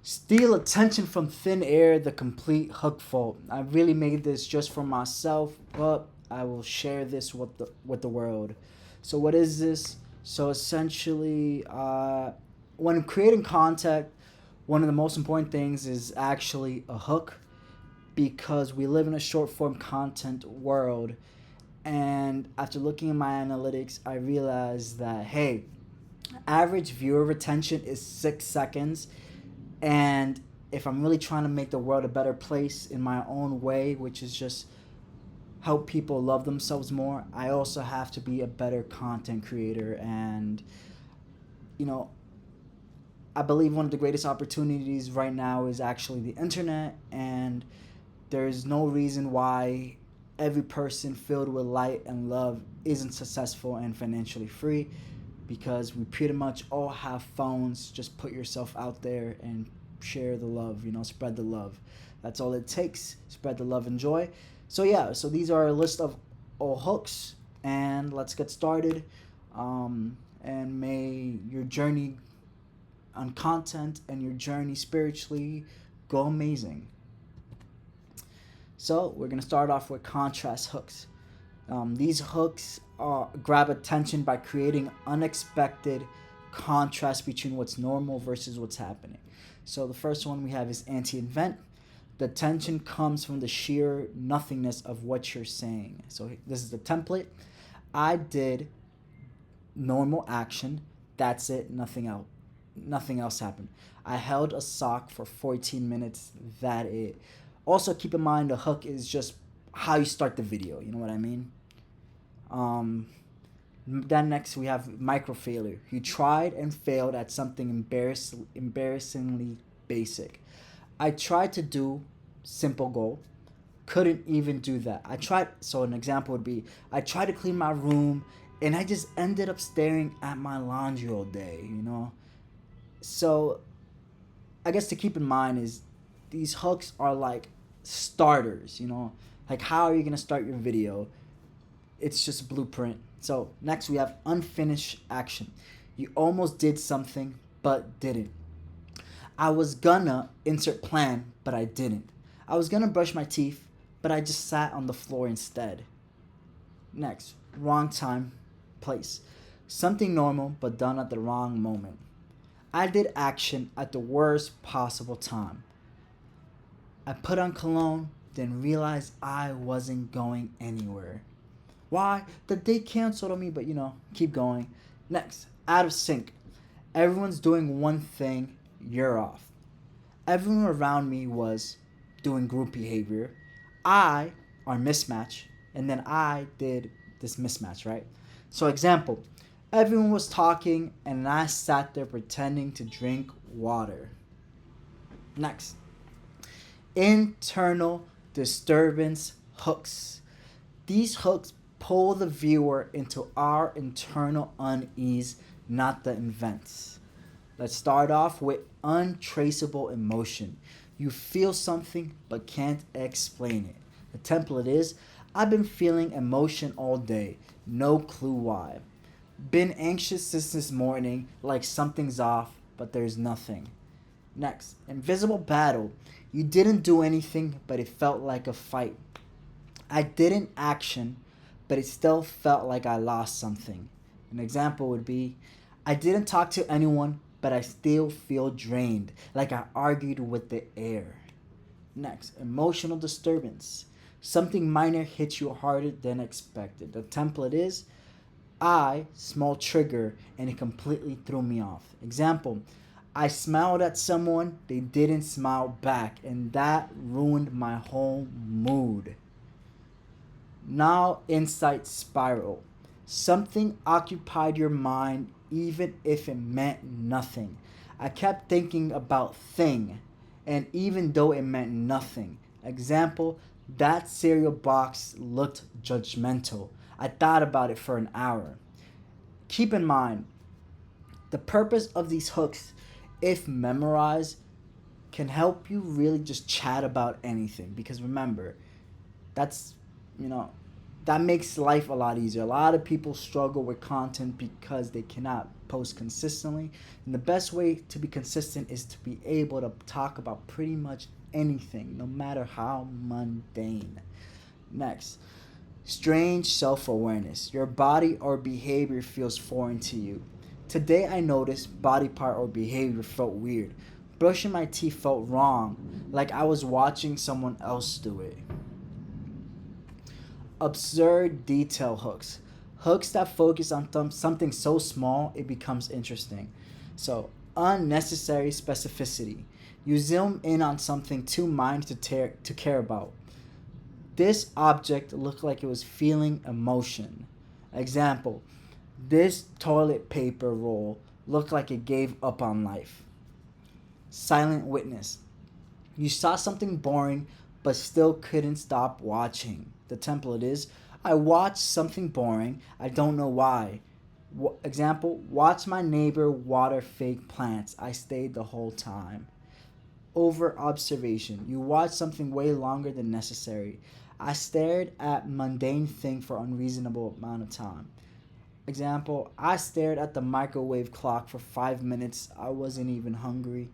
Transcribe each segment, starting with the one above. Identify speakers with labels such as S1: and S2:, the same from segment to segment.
S1: Steal attention from thin air, the complete hook fault. I really made this just for myself, but I will share this with the world. So what is this? So essentially, when creating content, one of the most important things is actually a hook, because we live in a short form content world. And after looking at my analytics, I realized that hey, average viewer retention is 6 seconds. And if I'm really trying to make the world a better place in my own way, which is just help people love themselves more, I also have to be a better content creator. And, you know, I believe one of the greatest opportunities right now is actually the internet. And there's no reason why every person filled with light and love isn't successful and financially free, because we pretty much all have phones. Just put yourself out there and share the love, spread the love. That's all it takes. Spread the love and joy. So, yeah, so these are a list of all hooks, and let's get started. And may your journey on content and your journey spiritually go amazing. So, we're going to start off with contrast hooks. These hooks grab attention by creating unexpected contrast between what's normal versus what's happening. So the first one we have is anti-invent. The tension comes from the sheer nothingness of what you're saying. So this is the template. I did normal action. That's it. Nothing else. Nothing else happened. I held a sock for 14 minutes. That it. Also, keep in mind the hook is just how you start the video. You know what I mean? Um, then next we have micro failure. You tried and failed at something embarrassingly basic. I tried to do simple goal, couldn't even do that. I tried. So an example would be I tried to clean my room, and I just ended up staring at my laundry all day. So I guess to keep in mind is these hooks are like starters. Like how are you gonna start your video? It's just a blueprint. So next we have unfinished action. You almost did something but didn't. I was gonna insert plan, but I didn't. I was gonna brush my teeth, but I just sat on the floor instead. Next, wrong time, place. Something normal but done at the wrong moment. I did action at the worst possible time. I put on cologne, then realized I wasn't going anywhere. Why? The date canceled on me, but keep going. Next, out of sync. Everyone's doing one thing, you're off. Everyone around me was doing group behavior. I are mismatch, and then I did this mismatch, right? So example, everyone was talking and I sat there pretending to drink water. Next, internal disturbance hooks. These hooks pull the viewer into our internal unease, not the events. Let's start off with untraceable emotion. You feel something but can't explain it. The template is I've been feeling emotion all day, no clue why. Been anxious since this morning, like something's off, but there's nothing. Next, invisible battle. You didn't do anything, but it felt like a fight. I didn't action, but it still felt like I lost something. An example would be I didn't talk to anyone, but I still feel drained, like I argued with the air. Next, emotional disturbance. Something minor hits you harder than expected. The template is I, small trigger, and it completely threw me off. Example, I smiled at someone, they didn't smile back, and that ruined my whole mood. Now, insight spiral. Something occupied your mind even if it meant nothing. I kept thinking about thing, and even though it meant nothing. Example, that cereal box looked judgmental. I thought about it for an hour. Keep in mind, the purpose of these hooks, if memorized, can help you really just chat about anything. Because remember, that's, you know, That makes life a lot easier. A lot of people struggle with content because they cannot post consistently. And the best way to be consistent is to be able to talk about pretty much anything, no matter how mundane. Next, strange self awareness. Your body or behavior feels foreign to you. Today I noticed body part or behavior felt weird. Brushing my teeth felt wrong, like I was watching someone else do it. Absurd detail hooks. Hooks that focus on something so small it becomes interesting. So, unnecessary specificity. You zoom in on something too minor to care about. This object looked like it was feeling emotion. Example, this toilet paper roll looked like it gave up on life. Silent witness. You saw something boring but still couldn't stop watching. The template is I watched something boring, I don't know why. Example, watch my neighbor water fake plants. I stayed the whole time. Over observation. You watch something way longer than necessary. I stared at mundane thing for unreasonable amount of time. Example, I stared at the microwave clock for 5 minutes. I wasn't even hungry.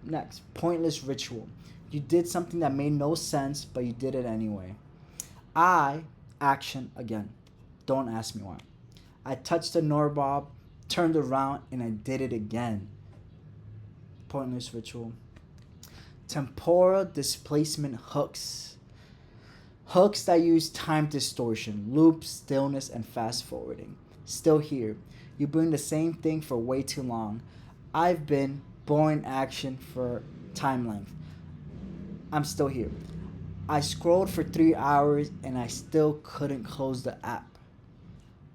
S1: Next, pointless ritual. You did something that made no sense, but you did it anyway. I, action again. Don't ask me why. I touched the doorknob, turned around, and I did it again. Pointless ritual. Temporal displacement hooks. Hooks that use time distortion, loops, stillness, and fast forwarding. Still here. You bring the same thing for way too long. I've been boring action for time length. I'm still here. I scrolled for 3 hours and I still couldn't close the app.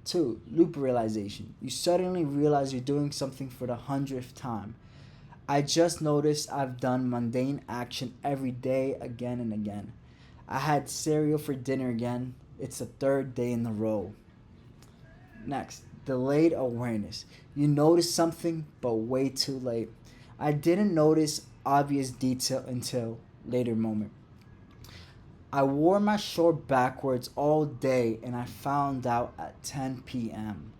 S1: 2. Loop realization. You suddenly realize you're doing something for the 100th time. I just noticed I've done mundane action every day again and again. I had cereal for dinner again. It's the third day in a row. Next, delayed awareness. You notice something, but way too late. I didn't notice obvious detail until later moment. I wore my short backwards all day and I found out at 10 p.m.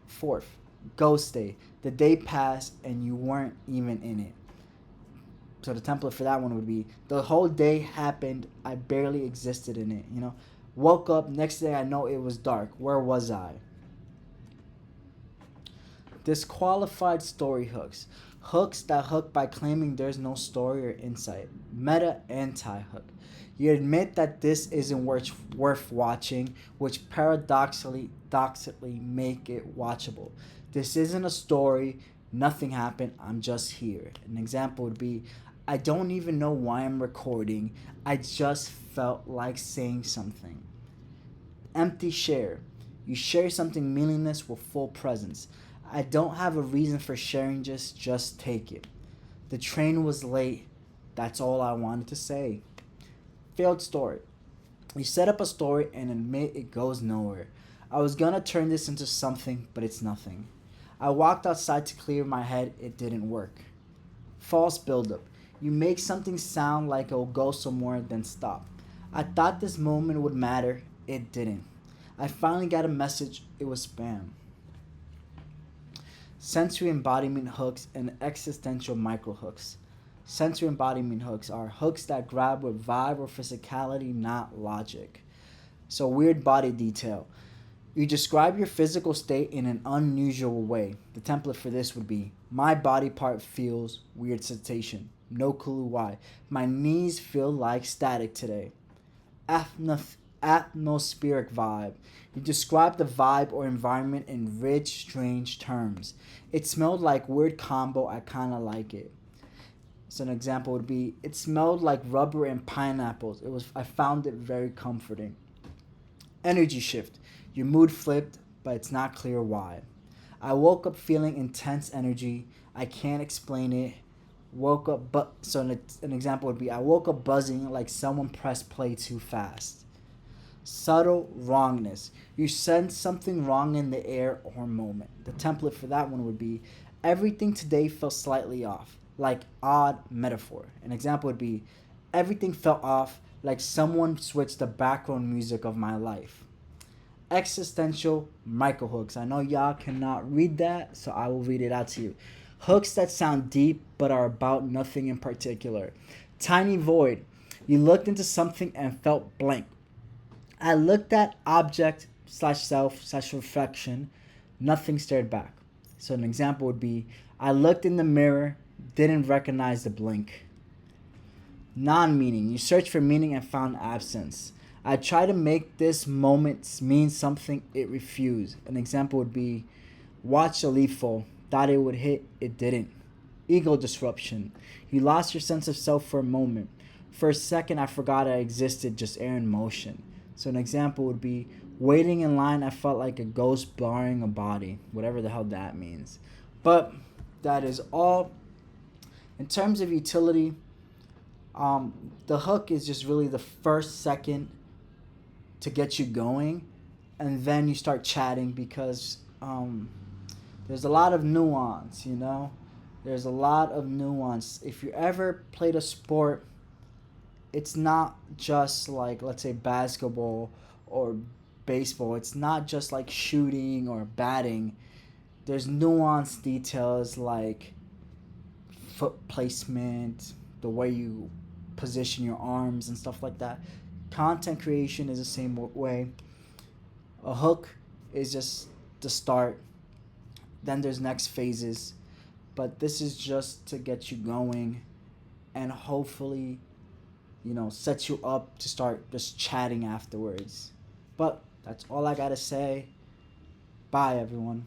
S1: Fourth, ghost day. The day passed and you weren't even in it. So the template for that one would be the whole day happened, I barely existed in it. Woke up, next day I know it was dark. Where was I? Disqualified story hooks. Hooks that hook by claiming there's no story or insight. Meta anti-hook. You admit that this isn't worth watching, which paradoxically make it watchable. This isn't a story, nothing happened, I'm just here. An example would be, I don't even know why I'm recording, I just felt like saying something. Empty share. You share something meaningless with full presence. I don't have a reason for sharing, just take it. The train was late, that's all I wanted to say. Failed story. You set up a story and admit it goes nowhere. I was gonna turn this into something, but it's nothing. I walked outside to clear my head, it didn't work. False buildup. You make something sound like it'll go somewhere, then stop. I thought this moment would matter, it didn't. I finally got a message, it was spam. Sensory embodiment hooks and existential microhooks. Sensory embodiment hooks are hooks that grab with vibe or physicality, not logic. So, weird body detail. You describe your physical state in an unusual way. The template for this would be my body part feels weird sensation. No clue why. My knees feel like static today. Atmospheric vibe. You describe the vibe or environment in rich, strange terms. It smelled like weird combo, I kinda like it. So an example would be, it smelled like rubber and pineapples. I found it very comforting. Energy shift. Your mood flipped, but it's not clear why. I woke up feeling intense energy. I can't explain it. Woke up, an example would be, I woke up buzzing like someone pressed play too fast. Subtle wrongness. You sense something wrong in the air or moment. The template for that one would be, everything today felt slightly off, like odd metaphor. An example would be, everything felt off, like someone switched the background music of my life. Existential micro hooks. I know y'all cannot read that, so I will read it out to you. Hooks that sound deep but are about nothing in particular. Tiny void. You looked into something and felt blank. I looked at object slash self slash reflection. Nothing stared back. So an example would be I looked in the mirror, didn't recognize the blink. Non meaning. You searched for meaning and found absence. I tried to make this moment mean something, it refused. An example would be watch a leaf fall. Thought it would hit, it didn't. Ego disruption. You lost your sense of self for a moment. For a second, I forgot I existed, just air in motion. So, an example would be waiting in line, I felt like a ghost blurring a body, whatever the hell that means. But that is all. In terms of utility, the hook is just really the first second to get you going, and then you start chatting because there's a lot of nuance, you know? There's a lot of nuance. If you ever played a sport, it's not just like, let's say, basketball or baseball. It's not just like shooting or batting. There's nuanced details like foot placement, the way you position your arms and stuff like that. Content creation is the same way. A hook is just the start. Then there's next phases. But this is just to get you going and hopefully, set you up to start just chatting afterwards. But that's all I got to say. Bye, everyone.